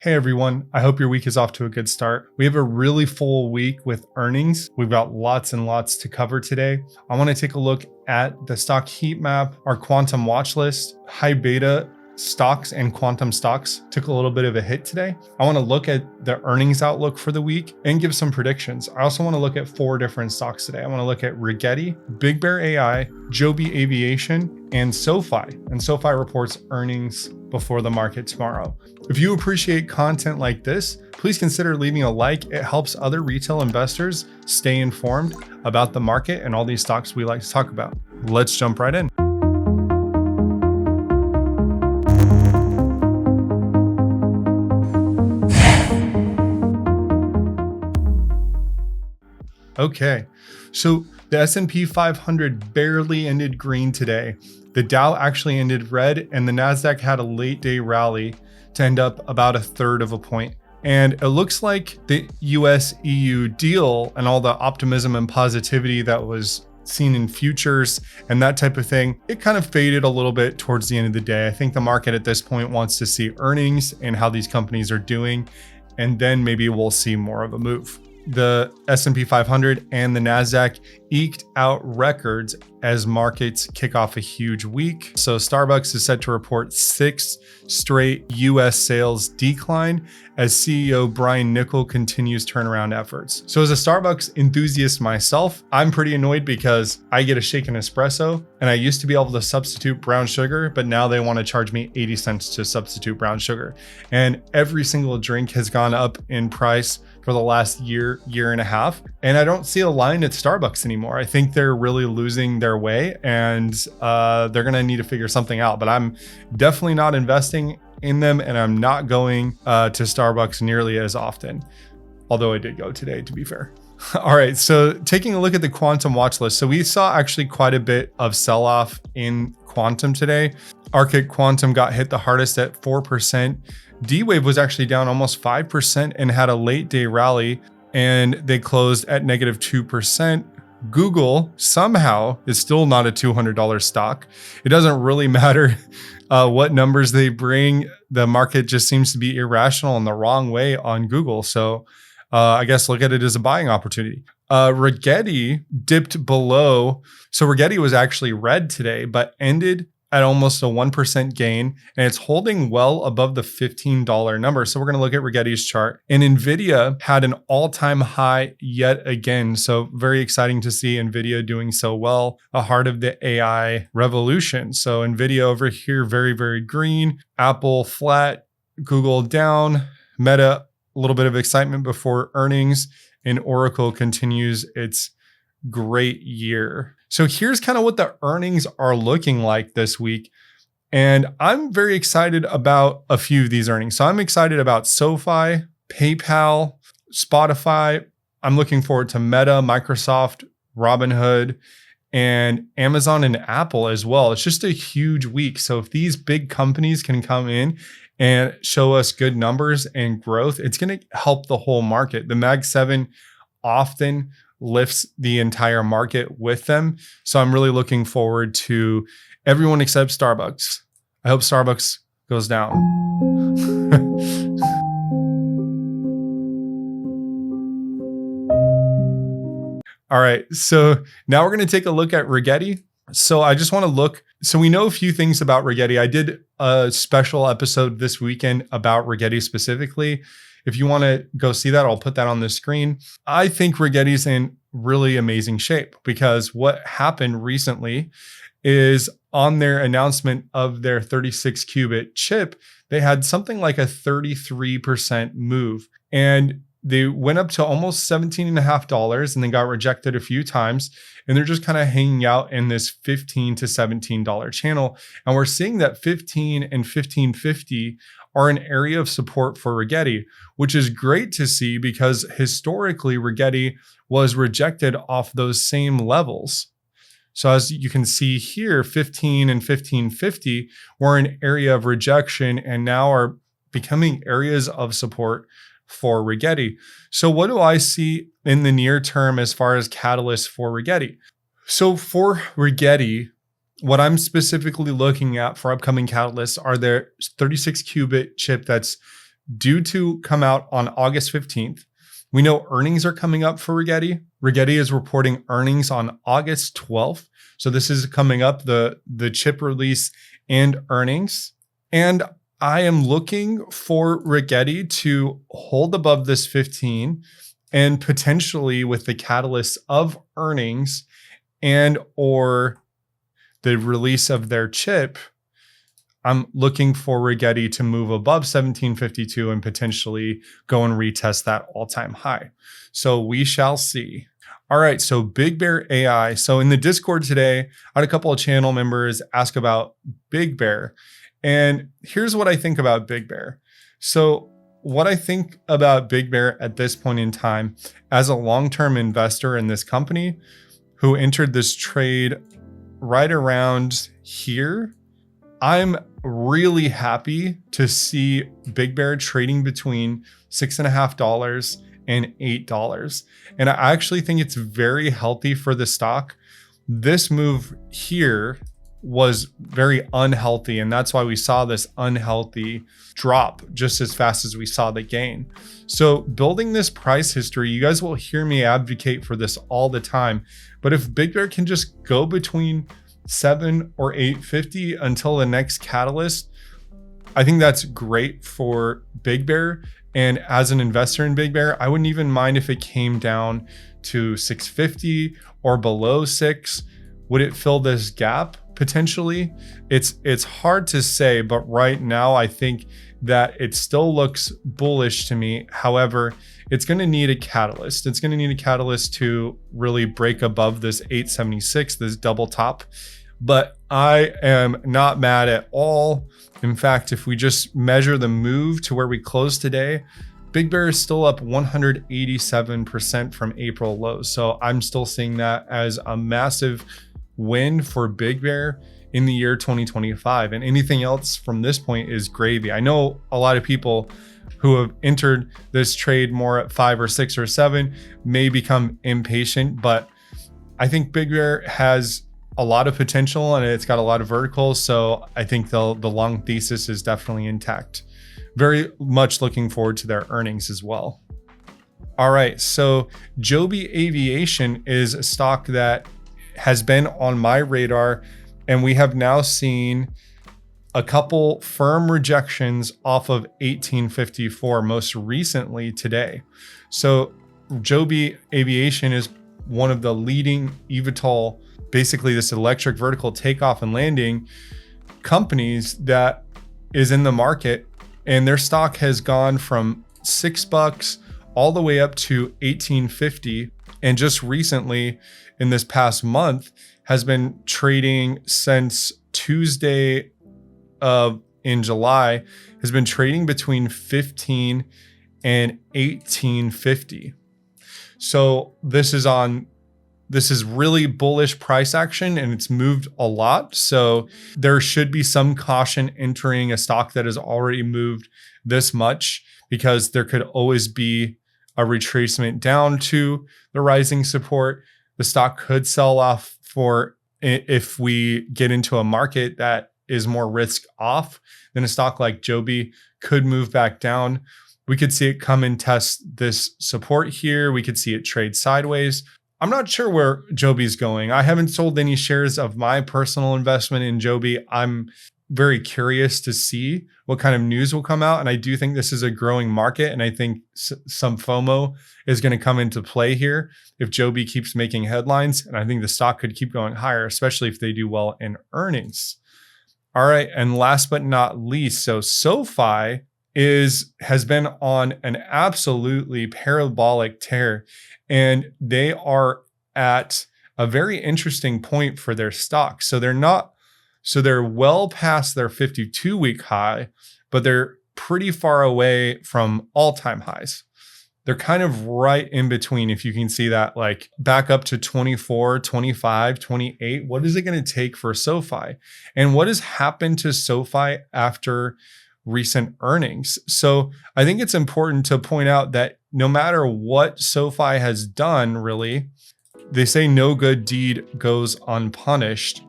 Hey everyone, I hope your week is off to a good start. We have a really full week with earnings. We've got lots and lots to cover today. I want to take a look at the stock heat map, our quantum watch list, high beta stocks and quantum stocks took a little bit of a hit today. I want to look at the earnings outlook for the week and give some predictions. I also want to look at 4 different stocks today. I want to look at Rigetti, BigBear.ai, Joby Aviation, and SoFi. And SoFi reports earnings before the market tomorrow. If you appreciate content like this, please consider leaving a like. It helps other retail investors stay informed about the market and all these stocks we like to talk about. Let's jump right in. Okay, so the S&P 500 barely ended green today. The Dow actually ended red, and the Nasdaq had a late day rally to end up about 1/3 of a point. And it looks like the US-EU deal and all the optimism and positivity that was seen in futures and that type of thing, it kind of faded a little bit towards the end of the day. I think the market at this point wants to see earnings and how these companies are doing, and then maybe we'll see more of a move. The S&P 500 and the Nasdaq eked out records as markets kick off a huge week. So Starbucks is set to report 6 straight US sales decline as CEO Brian Niccol continues turnaround efforts. So as a Starbucks enthusiast myself, I'm pretty annoyed because I get a shaken espresso and I used to be able to substitute brown sugar, but now they want to charge me 80 cents to substitute brown sugar. And every single drink has gone up in price for the last year and a half. And I don't see a line at Starbucks anymore. I think they're really losing their way and they're going to need to figure something out. But I'm definitely not investing in them, and I'm not going to Starbucks nearly as often. Although I did go today, to be fair. All right, so taking a look at the quantum watch list. So we saw actually quite a bit of sell-off in quantum today. Arctic Quantum got hit the hardest at 4%. D-Wave was actually down almost 5% and had a late day rally, and they closed at -2%. Google somehow is still not a $200 stock. It doesn't really matter what numbers they bring. The market just seems to be irrational in the wrong way on Google. So I guess look at it as a buying opportunity. Rigetti dipped below. So Rigetti was actually red today, but ended at almost a 1% gain, and it's holding well above the $15 number. So we're going to look at Rigetti's chart. And NVIDIA had an all-time high yet again. So very exciting to see NVIDIA doing so well, a heart of the AI revolution. So NVIDIA over here, very, very green. Apple flat, Google down, Meta, a little bit of excitement before earnings, and Oracle continues its great year. So here's kind of what the earnings are looking like this week. And I'm very excited about a few of these earnings. So I'm excited about SoFi, PayPal, Spotify. I'm looking forward to Meta, Microsoft, Robinhood, and Amazon and Apple as well. It's just a huge week. So if these big companies can come in and show us good numbers and growth, it's going to help the whole market. The Mag 7 often lifts the entire market with them. So I'm really looking forward to everyone except Starbucks. I hope Starbucks goes down. All right, so now we're going to take a look at Rigetti. So I just want to look. So we know a few things about Rigetti. I did a special episode this weekend about Rigetti specifically. If you want to go see that, I'll put that on the screen. I think Rigetti's in really amazing shape because what happened recently is on their announcement of their 36 qubit chip, they had something like a 33% move. And they went up to almost $17.50 and then got rejected a few times. And they're just kind of hanging out in this $15 to $17 channel. And we're seeing that 15 and 15.50 are an area of support for Rigetti, which is great to see because historically Rigetti was rejected off those same levels. So as you can see here, 15 and 15.50 were an area of rejection and now are becoming areas of support for Rigetti. So what do I see in the near term as far as catalysts for Rigetti? So for Rigetti, what I'm specifically looking at for upcoming catalysts are their 36 qubit chip that's due to come out on August 15th. We know earnings are coming up for Rigetti. Rigetti is reporting earnings on August 12th. So this is coming up, the chip release and earnings. And I am looking for Rigetti to hold above this 15 and potentially with the catalyst of earnings and or the release of their chip, I'm looking for Rigetti to move above 1752 and potentially go and retest that all-time high. So we shall see. All right, so BigBear.ai. So in the Discord today, I had a couple of channel members ask about BigBear. And here's what I think about BigBear. So what I think about BigBear at this point in time, as a long-term investor in this company who entered this trade right around here, I'm really happy to see BigBear trading between $6.50 and $8. And I actually think it's very healthy for the stock. This move here was very unhealthy, and that's why we saw this unhealthy drop just as fast as we saw the gain. So building this price history, you guys will hear me advocate for this all the time, but if BigBear can just go between 7 or 850 until the next catalyst, I think that's great for BigBear. And as an investor in BigBear, I wouldn't even mind if it came down to 650 or below 6. Would it fill this gap potentially? It's hard to say, but right now I think that it still looks bullish to me. However, it's going to need a catalyst. It's going to need a catalyst to really break above this 876, this double top. But I am not mad at all. In fact, if we just measure the move to where we closed today, BigBear is still up 187% from April lows. So I'm still seeing that as a massive win for BigBear in the year 2025. And anything else from this point is gravy. I know a lot of people who have entered this trade more at 5 or 6 or 7 may become impatient, but I think BigBear has a lot of potential and it's got a lot of verticals. So I think the long thesis is definitely intact. Very much looking forward to their earnings as well. All right, so Joby Aviation is a stock that has been on my radar, and we have now seen a couple firm rejections off of 1854, most recently today. So Joby Aviation is one of the leading EVTOL, basically this electric vertical takeoff and landing companies that is in the market, and their stock has gone from $6 all the way up to 1850, and just recently in this past month has been trading since Tuesday in July, has been trading between 15 and 1850. So this is really bullish price action, and it's moved a lot. So there should be some caution entering a stock that has already moved this much, because there could always be a retracement down to the rising support. The stock could sell off if we get into a market that is more risk off, then a stock like Joby could move back down. We could see it come and test this support here. We could see it trade sideways. I'm not sure where Joby's going. I haven't sold any shares of my personal investment in Joby. I'm very curious to see what kind of news will come out. And I do think this is a growing market. And I think some FOMO is going to come into play here if Joby keeps making headlines. And I think the stock could keep going higher, especially if they do well in earnings. All right. And last but not least, so SoFi has been on an absolutely parabolic tear, and they are at a very interesting point for their stock. So they're well past their 52-week high, but they're pretty far away from all-time highs. They're kind of right in between, if you can see that, like back up to 24, 25, 28. What is it going to take for SoFi? And what has happened to SoFi after recent earnings? So I think it's important to point out that no matter what SoFi has done, really, they say no good deed goes unpunished.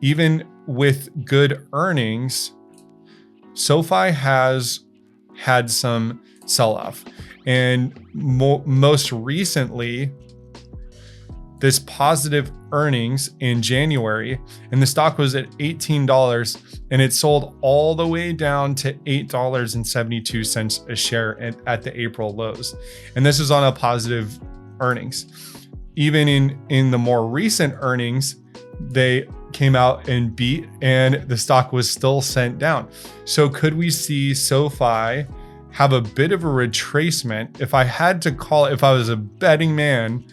Even with good earnings, SoFi has had some sell-off. And most recently, this positive earnings in January, and the stock was at $18, and it sold all the way down to $8.72 a share at the April lows. And this is on a positive earnings. Even in the more recent earnings, they came out and beat, and the stock was still sent down. So could we see SoFi have a bit of a retracement? If I had to call it, if I was a betting man,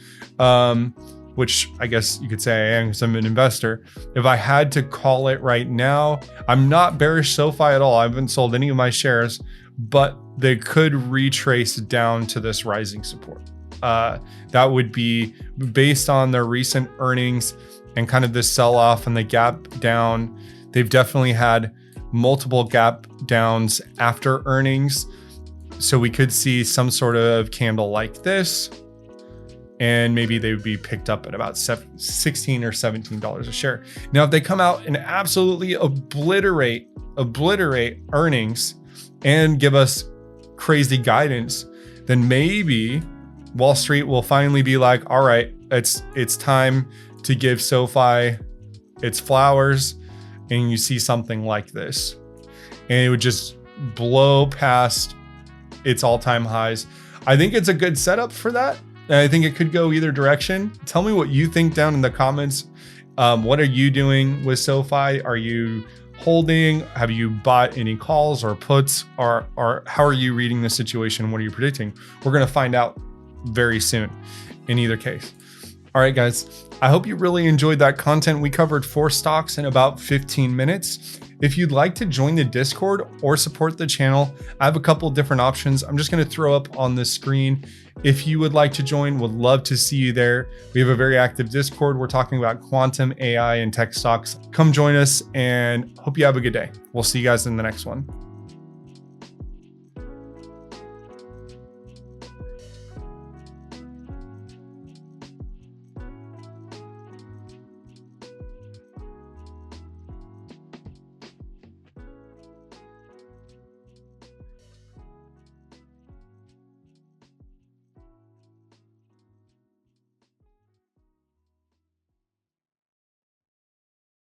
which I guess you could say I am because I'm an investor, if I had to call it right now, I'm not bearish SoFi at all. I haven't sold any of my shares, but they could retrace down to this rising support. That would be based on their recent earnings and kind of this sell-off and the gap down. They've definitely had multiple gap downs after earnings. So we could see some sort of candle like this, and maybe they would be picked up at about $16 or $17 a share. Now, if they come out and absolutely obliterate earnings and give us crazy guidance, then maybe Wall Street will finally be like, all right, it's time to give SoFi its flowers, and you see something like this. And it would just blow past its all-time highs. I think it's a good setup for that. And I think it could go either direction. Tell me what you think down in the comments. What are you doing with SoFi? Are you holding? Have you bought any calls or puts? Or how are you reading the situation? What are you predicting? We're going to find out very soon in either case. All right, guys, I hope you really enjoyed that content. We covered 4 stocks in about 15 minutes. If you'd like to join the Discord or support the channel, I have a couple different options. I'm just going to throw up on the screen. If you would like to join, would love to see you there. We have a very active Discord. We're talking about quantum, AI, and tech stocks. Come join us, and hope you have a good day. We'll see you guys in the next one.